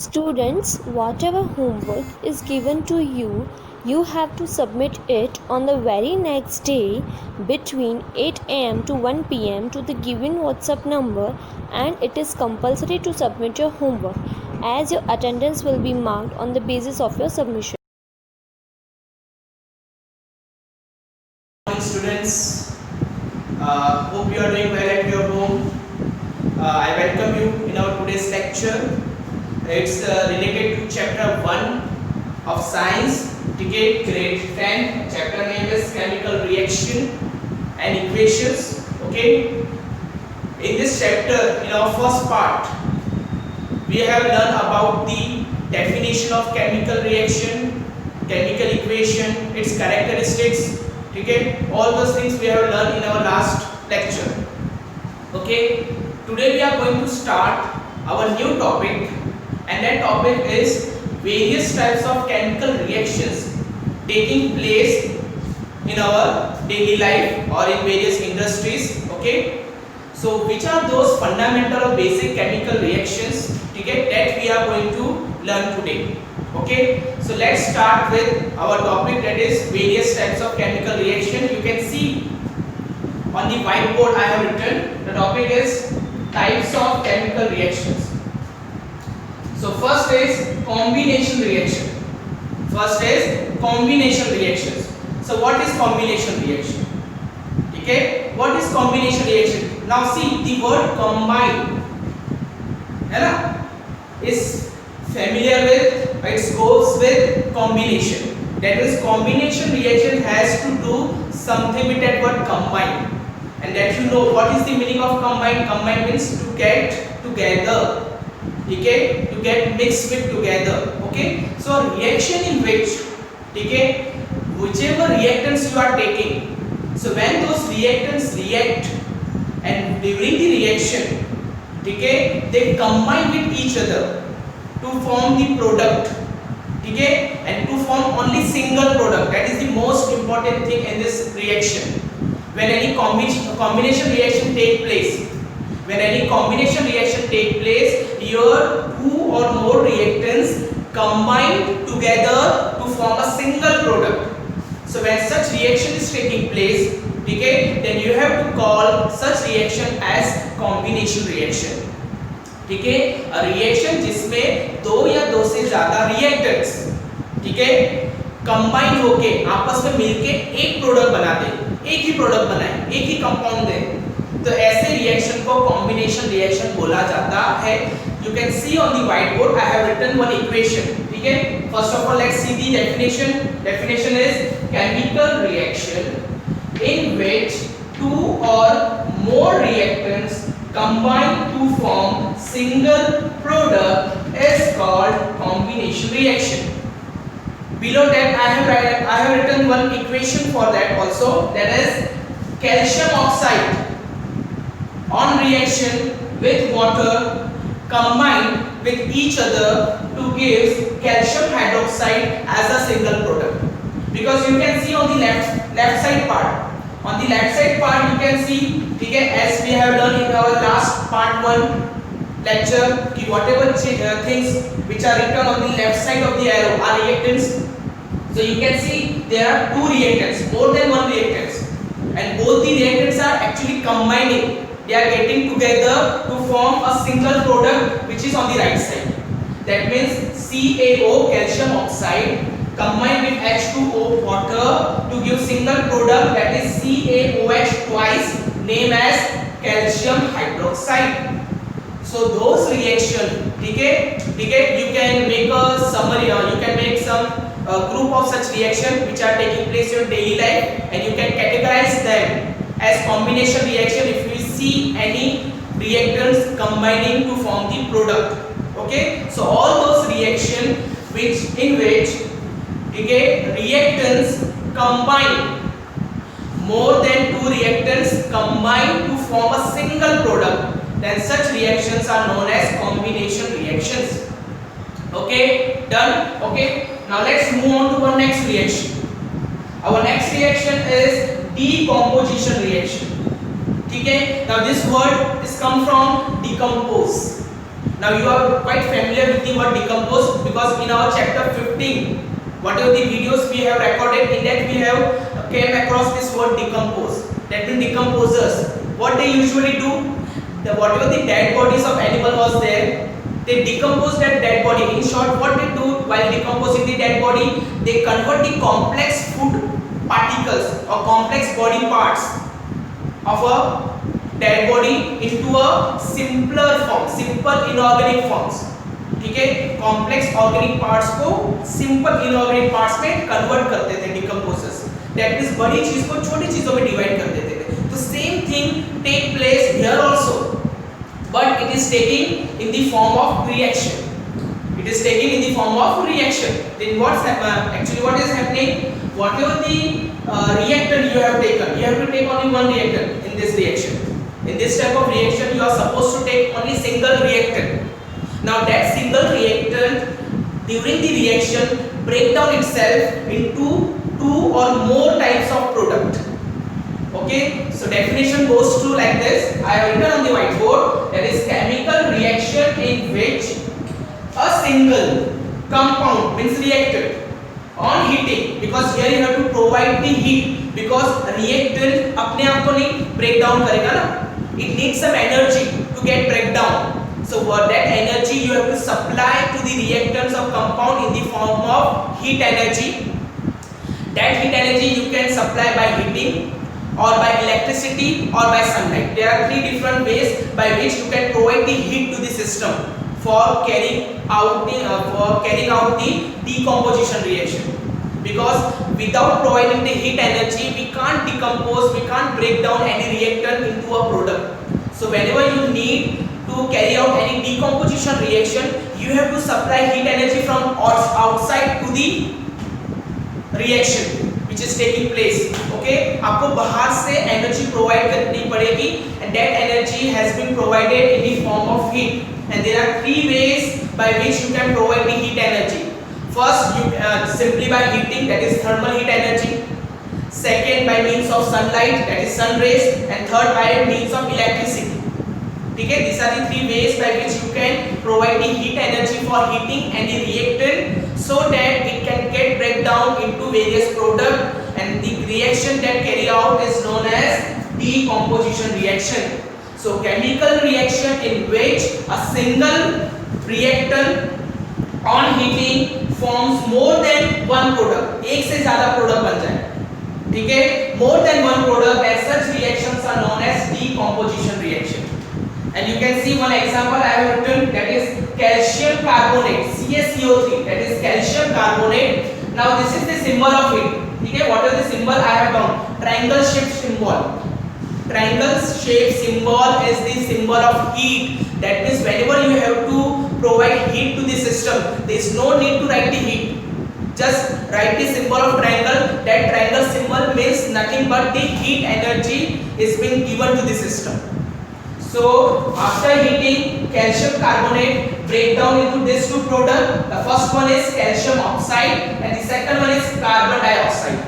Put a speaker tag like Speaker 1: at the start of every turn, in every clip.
Speaker 1: Students, whatever homework is given to you, you have to submit it on the very next day between 8 am to 1 pm to the given WhatsApp number, and it is compulsory to submit your homework as your attendance will be marked on the basis of your submission.
Speaker 2: Morning students, hope you are doing well at your home. I welcome you in our today's lecture. It's related to chapter 1 of science, okay, grade 10. Chapter name is chemical reaction and equations. Okay, in this chapter, in our first part, we have learned about the definition of chemical reaction, chemical equation, its characteristics. Okay, all those things we have learned in our last lecture. Okay, today we are going to start our new topic, and that topic is various types of chemical reactions taking place in our daily life or in various industries. Okay, so which are those fundamental or basic chemical reactions, okay, that we are going to learn today. Okay, so let's start with our topic, that is various types of chemical reaction. You can see on the whiteboard I have written the topic is types of chemical reactions. So first is combination reaction. First is combination reactions. So what is combination reaction? Okay, what is combination reaction? Now see, the word combine, is familiar with, it goes with combination. That is, combination reaction has to do something with that word combine, and that you know what is the meaning of combine. Combine means to get together, okay, to get mixed with together. Okay, so reaction in which, okay, whichever reactants you are taking, so when those reactants react and during the reaction, okay, they combine with each other to form the product, okay, and to form only single product. That is the most important thing in this reaction. When any combination reaction take place, here two or more reactants combine together to form a single product. So when such reaction is taking place, okay, then you have to call such reaction as combination reaction. ठीक है, reaction जिसमें दो या दो से ज्यादा reactants, ठीक है, कंबाइन होके आपस में मिलके एक प्रोडक्ट बना दे, एक ही प्रोडक्ट बनाए, एक ही कंपाउंड दे, तो ऐसे रिएक्शन को कॉम्बिनेशन रिएक्शन बोला जाता है. You can see on the whiteboard I have written one equation. ठीक है, first of all let's see the definition. Definition is chemical reaction in which two or more reactants combine to form single product is called combination reaction. Below that I have written one equation for that also, that is calcium oxide on reaction with water combine with each other to give calcium hydroxide as a single product. Because you can see on the left side part, you can see, okay, as we have learned in our last part 1 lecture, कि whatever things which are written on the left side of the arrow are reactants. So you can see there are two reactants, more than one reactants, and both the reactants are actually combining. They are getting together to form a single product which is on the right side. That means CaO, calcium oxide, combined with H2O, water, to give single product, that is CaOH twice, named as calcium hydroxide. So those reaction, okay, you can make a summary, or you can make some group of such reaction which are taking place in your daily life, and you can categorize them as combination reaction if you see any reactants combining to form the product. Okay, so all those reaction in which, okay, reactants combine, more than two reactants combine to form a single product, then such reactions are known as combination reactions. Okay, done. Okay, now let's move on to our next reaction. Our next reaction is decomposition reaction. ठीक है, now this word is come from decompose. Now you are quite familiar with the word decompose because in our chapter 15, whatever the videos we have recorded, in that we have came across this word decompose. That means decomposers. What they usually do, whatever the dead bodies of animal was there, they decompose that dead body. In short, what they do while decomposing the dead body, they convert the complex food particles or complex body parts of a dead body into a simpler form, simple inorganic forms. ठीक है, complex organic parts को simple inorganic parts में convert करते थे decomposers. That means बड़ी चीज को छोटी चीजों में डिवाइड कर देते थे. तो same thing take place here also, but it is taking in the form of reaction. It is taken in the form of reaction. Then what is happening? Whatever the reactant you have taken, you have to take only one reactant in this reaction. In this type of reaction, you are supposed to take only single reactant. Now that single reactant during the reaction break down itself into two or more types of product. Okay, so definition goes to like this. I have written on the whiteboard. That is chemical reaction in which a single compound means reactant on heating, because here you have to provide the heat, because reactant अपने आप को नहीं break down करेगा ना, it needs some energy to get break down. So for that energy you have to supply to the reactants of compound in the form of heat energy. That heat energy you can supply by heating or by electricity or by sunlight. There are three different ways by which you can provide the heat to the system for carrying out the decomposition reaction. Because without providing the heat energy, we can't decompose, we can't break down any reactant into a product. So whenever you need to carry out any decomposition reaction, you have to supply heat energy from outside to the reaction which is taking place. Okay, आपको बाहर से energy provide करनी पड़ेगी, and that energy has been provided in the form of heat. And there are three ways by which you can provide the heat energy. First, you simply by heating, that is thermal heat energy. Second, by means of sunlight, that is sun rays. And third, by means of electricity. ठीक है, these are the three ways by which you can provide the heat energy for heating any reactant, so that it can get break down into various product, and the reaction that carry out is known as decomposition reaction. So chemical reaction in which a single reactant on heating forms more than one product, एक से ज़्यादा product बन जाए, ठीक है, more than one product, and such reactions are known as decomposition reaction. And you can see one example I have written, that is calcium carbonate, CaCO3, that is calcium carbonate. Now this is the symbol of it, ठीक है. What is the symbol I have done? Triangle shaped symbol. Triangle shaped symbol is the symbol of heat. That means whenever you have to provide heat to the system, there is no need to write the heat. Just write the symbol of triangle. That triangle symbol means nothing but the heat energy is being given to the system. So after heating, calcium carbonate break down into these two products. The first one is calcium oxide and the second one is carbon dioxide.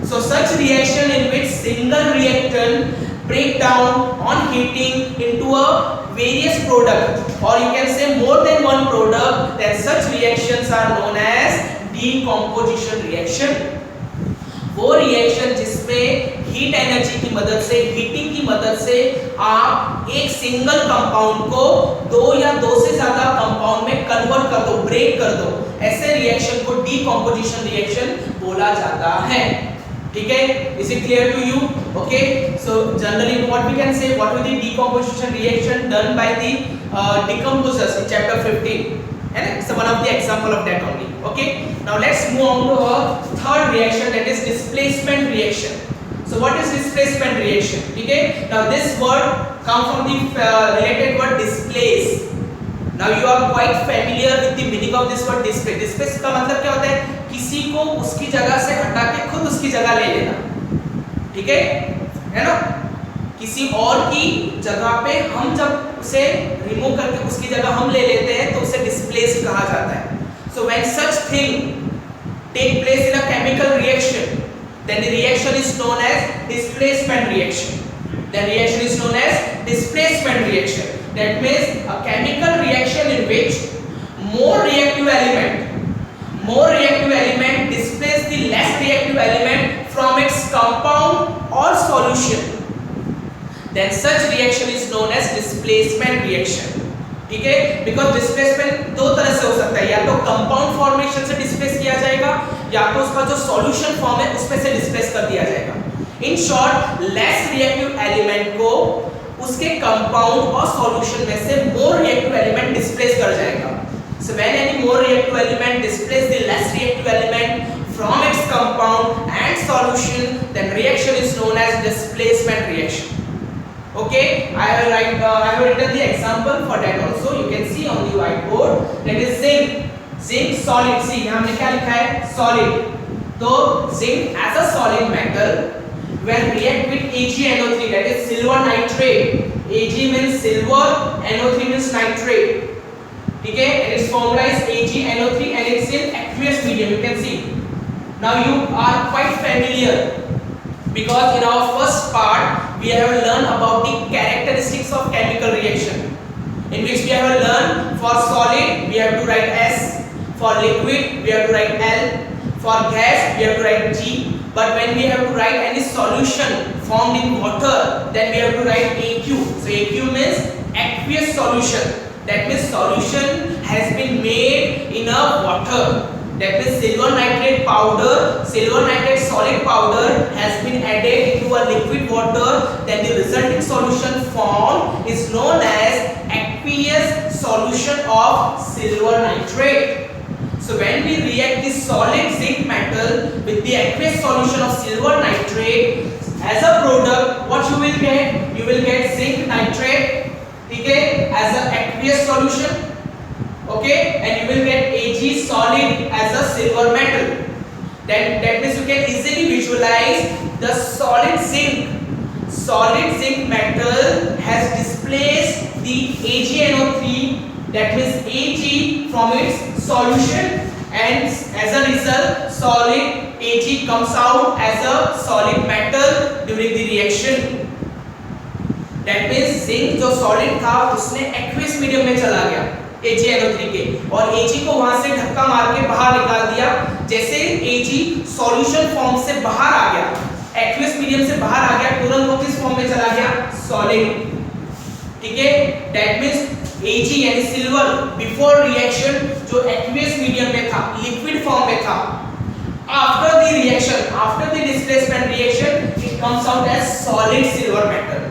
Speaker 2: So such reaction in which single reactant break down on heating into a various product, or you can say more than one product, then such reactions are known as decomposition reaction. वो reaction जिसमें heat energy की मदद से, heating की मदद से आप एक सिंगल कंपाउंड को दो या दो से ज्यादा कंपाउंड में कन्वर्ट कर दो, ब्रेक कर दो, ऐसे रिएक्शन को डीकंपोजिशन रिएक्शन बोला जाता है. ठीक है, is it clear to you? Okay, so generally what we can say, what will the decomposition reaction done by the decomposers in chapter 15, and it's one of the example of that only. Okay, now let's move on to a third reaction, that is displacement reaction. So what is displacement reaction? ठीक है, now this word come from the related word displace. Now you are quite familiar with the meaning of this word displace. Displace का मतलब क्या होता है? किसी को उसकी जगह से हटा के खुद उसकी जगह ले लेना. ठीक है ना? किसी और की जगह पे हम जब उसे रिमूव करके उसकी जगह हम ले लेते हैं तो उसे डिस्प्लेस कहा जाता है. So when such thing take place in a chemical reaction, then the reaction is known as displacement reaction. The reaction is known as displacement reaction. That means a chemical reaction in which more reactive element displace the less reactive element from its compound or solution, then such reaction is known as displacement reaction. ठीक है, because displacement दो तरह से हो सकता है, या तो कंपाउंड फॉर्मेशन से डिस्प्लेस किया जाएगा या तो उसका जो सॉल्यूशन फॉर्म है उसमें से डिस्प्लेस कर दिया जाएगा. In short, less reactive element को उसके कंपाउंड और सॉल्यूशन में से मोर रिएक्टिव एलिमेंट डिस्प्लेस कर जाएगा. So when any more reactive element displace the less reactive element from its compound and solution, then reaction is known as displacement reaction. Okay, I have written the example for that also. You can see on the whiteboard. That is zinc solid. See, यहाँ हमने क्या लिखा है? Solid. तो zinc as a solid metal when react with AgNO3, that is silver nitrate. Ag means silver, NO3 means nitrate. ठीक है, and its formula is AgNO3 and it's in aqueous medium. You can see. Now you are quite familiar because in our first part we have learned about the characteristics of chemical reaction, in which we have learned for solid we have to write S, for liquid we have to write L, for gas we have to write G, but when we have to write any solution formed in water, then we have to write AQ. So AQ means aqueous solution. That means solution has been made in a water. That means silver nitrate powder, silver nitrate solid powder has been added into a liquid water, then the resulting solution formed is known as aqueous solution of silver nitrate. So when we react this solid zinc metal with the aqueous solution of silver nitrate as a product, what you will get? You will get zinc nitrate, okay, as an aqueous solution, okay, and you will get Ag solid as a silver metal. That means you can easily visualize the solid zinc metal has displaced the AgNO3, that means Ag from its solution, and as a result solid Ag comes out as a solid metal during the reaction. That means zinc जो solid था उसने aqueous medium में चला गया AgNO3 के, और Ag को वहां से धक्का मार के बाहर निकाल दिया. जैसे Ag सॉल्यूशन फॉर्म से बाहर आ गया, एक्वियस मीडियम से बाहर आ गया, तुरंत वो किस फॉर्म में चला गया? सॉलिड. ठीक है, दैट मींस Ag यानी सिल्वर बिफोर रिएक्शन जो एक्वियस मीडियम में था, लिक्विड फॉर्म में था, after the reaction, after the displacement reaction, it comes out as solid silver metal.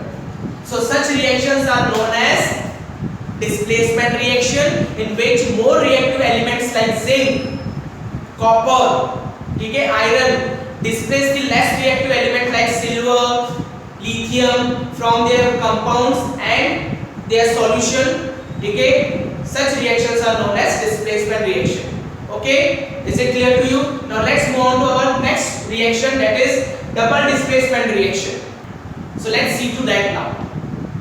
Speaker 2: So such reactions are known as displacement reaction, in which more reactive elements like zinc, copper, ठीक है, iron displace the less reactive element like silver, lithium from their compounds and their solution. ठीक है, such reactions are known as displacement reaction. Okay, is it clear to you? Now let's move on to our next reaction, that is double displacement reaction. So let's see to that now.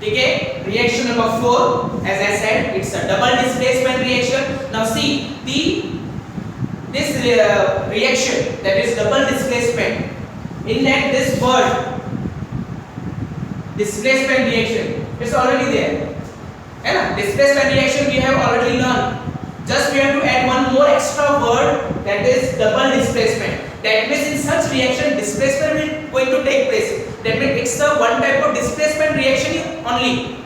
Speaker 2: ठीक है, reaction number 4, as I said, it's a double displacement reaction. Now see this reaction, that is double displacement, in that this word displacement reaction, it's already there, है ना? Displacement reaction we have already learned, just we have to add one more extra word, that is double displacement. That means in such reaction displacement will going to take place. That means it's a one type of displacement reaction only,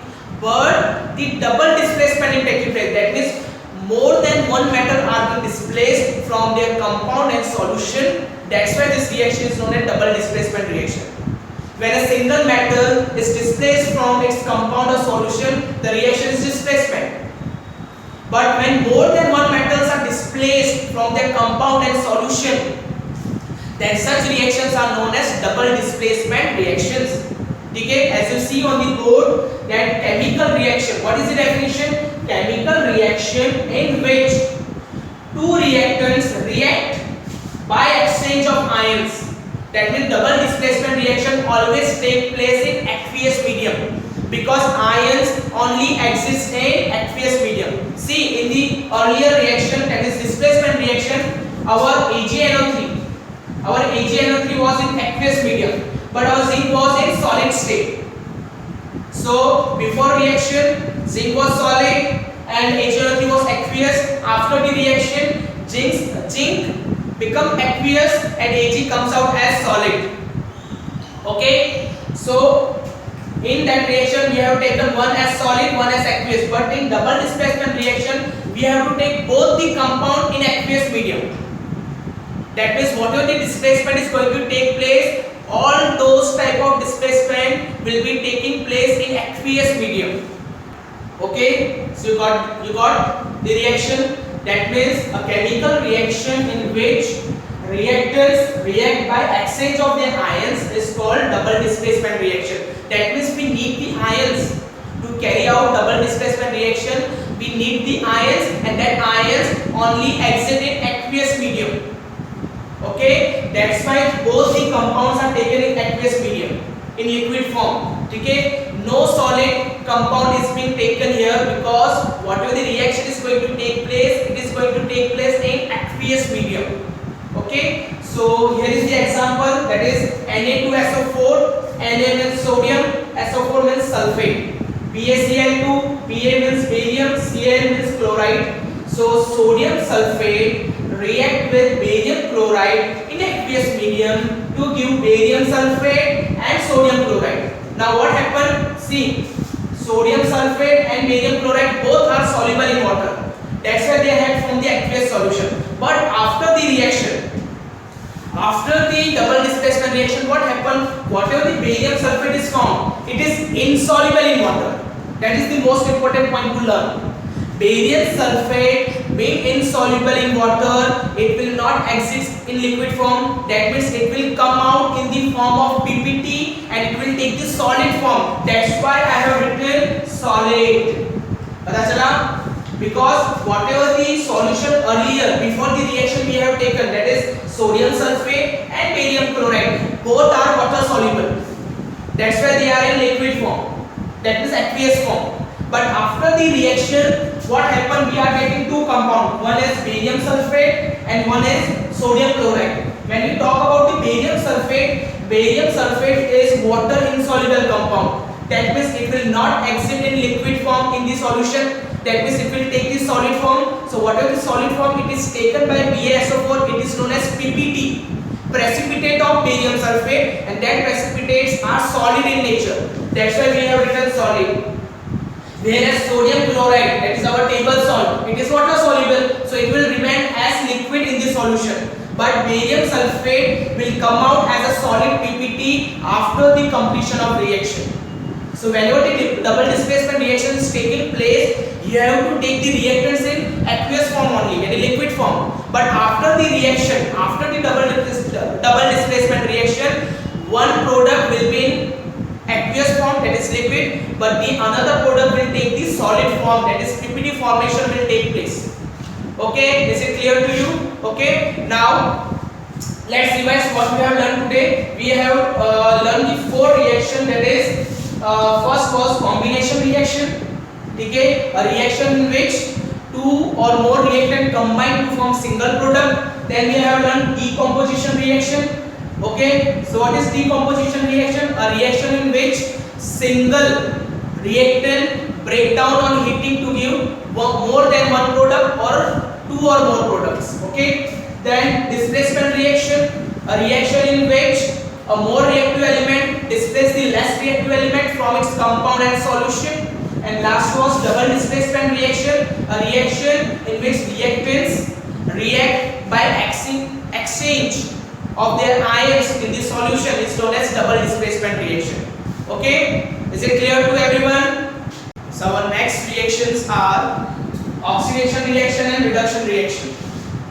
Speaker 2: but the double displacement is taking place. That means more than one metal are being displaced from their compound and solution. That's why this reaction is known as double displacement reaction. When a single metal is displaced from its compound or solution, the reaction is displacement. But when more than one metals are displaced from their compound and solution, then such reactions are known as double displacement reactions. ठीक है, as you see on the board, that chemical reaction, what is the definition? Chemical reaction in which two reactants react by exchange of ions. That means double displacement reaction always take place in aqueous medium, because ions only exist in aqueous medium. See, in the earlier reaction, that is displacement reaction, our AgNO3 was in aqueous medium, but our zinc was in solid state. So before reaction, zinc was solid and HNO3 was aqueous. After the reaction, zinc become aqueous and Ag comes out as solid. Okay, so in that reaction we have taken one as solid, one as aqueous, but in double displacement reaction we have to take both the compound in aqueous medium. That means whatever the displacement is going to take place, all those type of displacement will be taking place in aqueous medium. Okay, so you got the reaction. That means a chemical reaction in which reactors react by exchange of their ions is called double displacement reaction. That means we need the ions to carry out double displacement reaction. We need the ions, and that ions only exist in aqueous medium. Okay, that's why both the compounds are taken in aqueous medium, in liquid form. Okay, no solid compound is being taken here because whatever the reaction is going to take place, it is going to take place in aqueous medium. Okay, so here is the example, that is Na2SO4, Na means sodium, SO4 means sulfate, BaCl2, Ba means barium, Cl means chloride. So sodium sulfate react with barium chloride in aqueous medium to give barium sulfate and sodium chloride. Now what happened? See, sodium sulfate and barium chloride both are soluble in water. That's why they had formed the aqueous solution. But after the reaction, after the double displacement reaction, what happened? Whatever the barium sulfate is found, it is insoluble in water. That is the most important point to learn. Barium sulfate being insoluble in water, it will not exist in liquid form. That means it will come out in the form of PPT and it will take the solid form. That's why I have written solid. पता चला? Because whatever the solution earlier before the reaction we have taken, that is sodium sulfate and barium chloride, both are water soluble. That's why they are in liquid form. That means aqueous form. But after the reaction, what happened? We are getting two compounds. One is barium sulfate and one is sodium chloride. When we talk about the barium sulfate is water insoluble compound. That means it will not exist in liquid form in the solution. That means it will take the solid form. So whatever the solid form it is taken by BaSO4, it is known as PPT, precipitate of barium sulfate, and that precipitates are solid in nature. That's why we have written solid. Whereas sodium chloride, that is our table salt, it is water soluble, so it will remain as liquid in the solution. But barium sulfate will come out as a solid PPT after the completion of reaction. So whenever the double displacement reaction is taking place, you have to take the reactants in aqueous form only, in liquid form. But after the reaction, after the double displacement reaction, one product will be in aqueous form, that is liquid, but the another product will take the solid form, that is PPT formation will take place. Okay, is it clear to you? Okay, now let's revise what we have learned today. We have learned the four reactions, that is first was combination reaction. Okay, a reaction in which two or more reactants combine to form single product. Then we have learned decomposition reaction. Okay, so what is decomposition reaction? A reaction in which single reactant break down on heating to give more than one product or two or more products. Okay, then displacement reaction, a reaction in which a more reactive element displaces the less reactive element from its compound and solution. And last was double displacement reaction, a reaction in which reactants react by exchange of their ions in the solution is known as double displacement reaction. Okay, is it clear to everyone? So our next reactions are oxidation reaction and reduction reaction.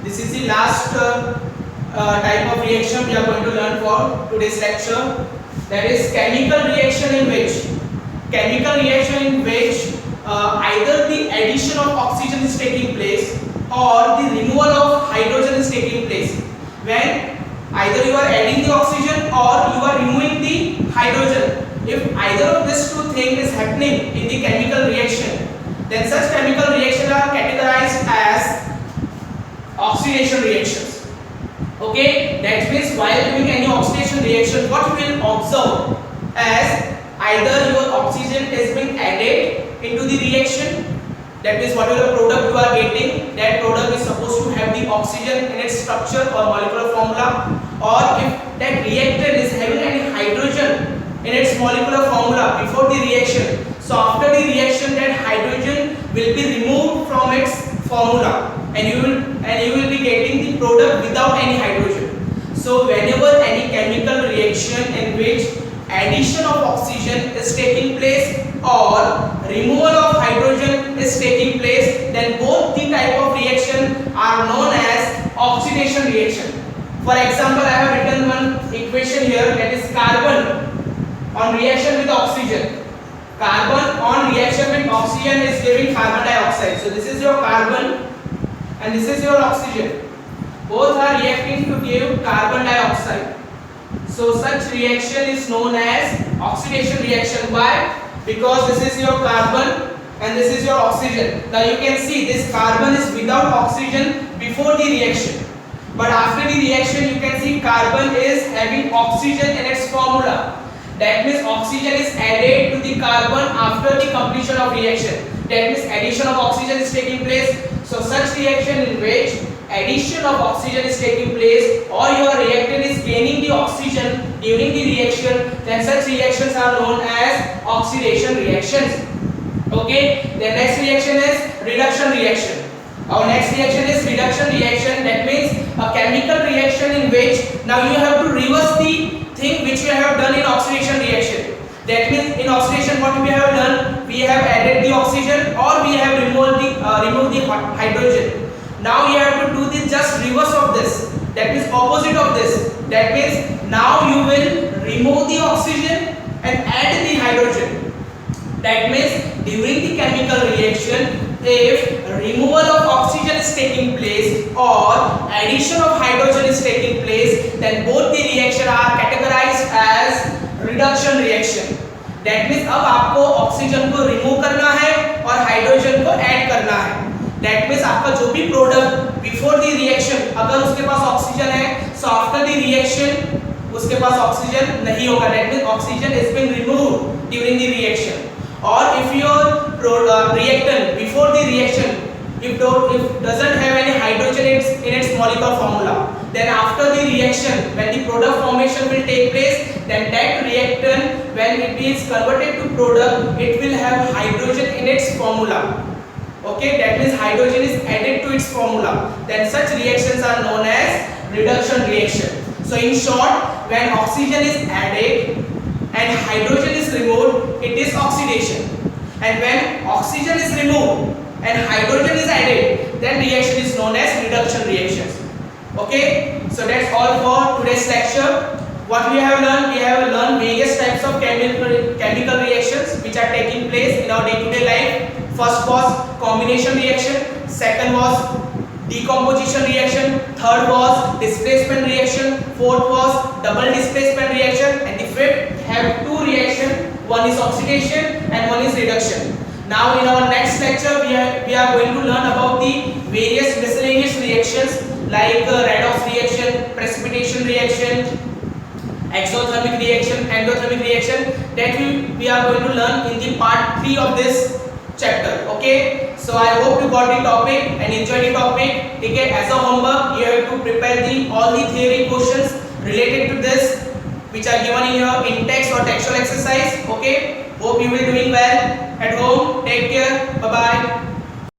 Speaker 2: This is the last type of reaction we are going to learn for today's lecture. That is chemical reaction in which either the addition of oxygen is taking place or the removal of hydrogen is taking place. When either you are adding the oxygen or you are removing the hydrogen, if either of these two things is happening in the chemical reaction, then such chemical reactions are categorized as oxidation reactions. Okay, that means while doing any oxidation reaction, what you will observe as either your oxygen is being added into the reaction. That means whatever product you are getting, that product is supposed to have the oxygen in its structure or molecular formula, or if that reactant is having any hydrogen in its molecular formula before the reaction, so after the reaction that hydrogen will be removed from its formula, and you will be getting the product without any hydrogen. So whenever any chemical reaction in which addition of oxygen is taking place or removal of hydrogen is taking place, then both the type of reaction are known as oxidation reaction. For example, I have written one equation here, that is carbon on reaction with oxygen. Carbon on reaction with oxygen is giving carbon dioxide. So this is your carbon and this is your oxygen. Both are reacting to give carbon dioxide. So such reaction is known as oxidation reaction. Why? Because this is your carbon and this is your oxygen. Now you can see this carbon is without oxygen before the reaction, but after the reaction you can see carbon is having oxygen in its formula. That means oxygen is added to the carbon after the completion of reaction. That means addition of oxygen is taking place. So such reaction in which addition of oxygen is taking place or your reactant is gaining the oxygen during the reaction, then such reactions are known as oxidation reactions. Okay, the next reaction is reduction reaction. Our next reaction is reduction reaction. That means a chemical reaction in which now you have to reverse the thing which you have done in oxidation reaction. That means in oxidation what we have done, we have added the oxygen or we have removed the hydrogen. Now you have to do the just reverse of this. That means opposite of this. That means now you will remove the oxygen and add the hydrogen. That means during the chemical reaction, if removal of oxygen is taking place or addition of hydrogen is taking place, then both the reaction are categorized as reduction reaction. That means अब आपको oxygen को remove करना है और hydrogen को add करना है. That means आपका जो भी प्रोडक्ट बिफोर द रिएक्शन अगर उसके पास ऑक्सीजन है, सो आफ्टर द रिएक्शन उसके पास ऑक्सीजन नहीं होगा. That means oxygen is being removed during the reaction. Or if your reactant before the reaction if doesn't have any hydrogen in its molecular formula, then after the reaction when the product formation will take place, then that reactant when it is converted to product, it will have hydrogen in its formula. Okay, that means hydrogen is added to its formula. Then such reactions are known as reduction reaction. So in short, when oxygen is added and hydrogen is removed, it is oxidation. And when oxygen is removed and hydrogen is added, then reaction is known as reduction reactions. Okay, so that's all for today's lecture. What we have learned? We have learned various types of chemical reactions which are taking place in our day-to-day life. First was combination reaction, second was decomposition reaction, third was displacement reaction, fourth was double displacement reaction, and the fifth have two reactions. One is oxidation and one is reduction. Now in our next lecture we are going to learn about the various miscellaneous reactions like redox reaction, precipitation reaction, exothermic reaction, endothermic reaction, that we are going to learn in the part 3 of this chapter. Okay, so I hope you got the topic and enjoyed the topic. Okay, as a homework you have to prepare all the theory questions related to this which are given in your in-text or textual exercise. Okay, hope you will doing well at home. Take care, bye bye.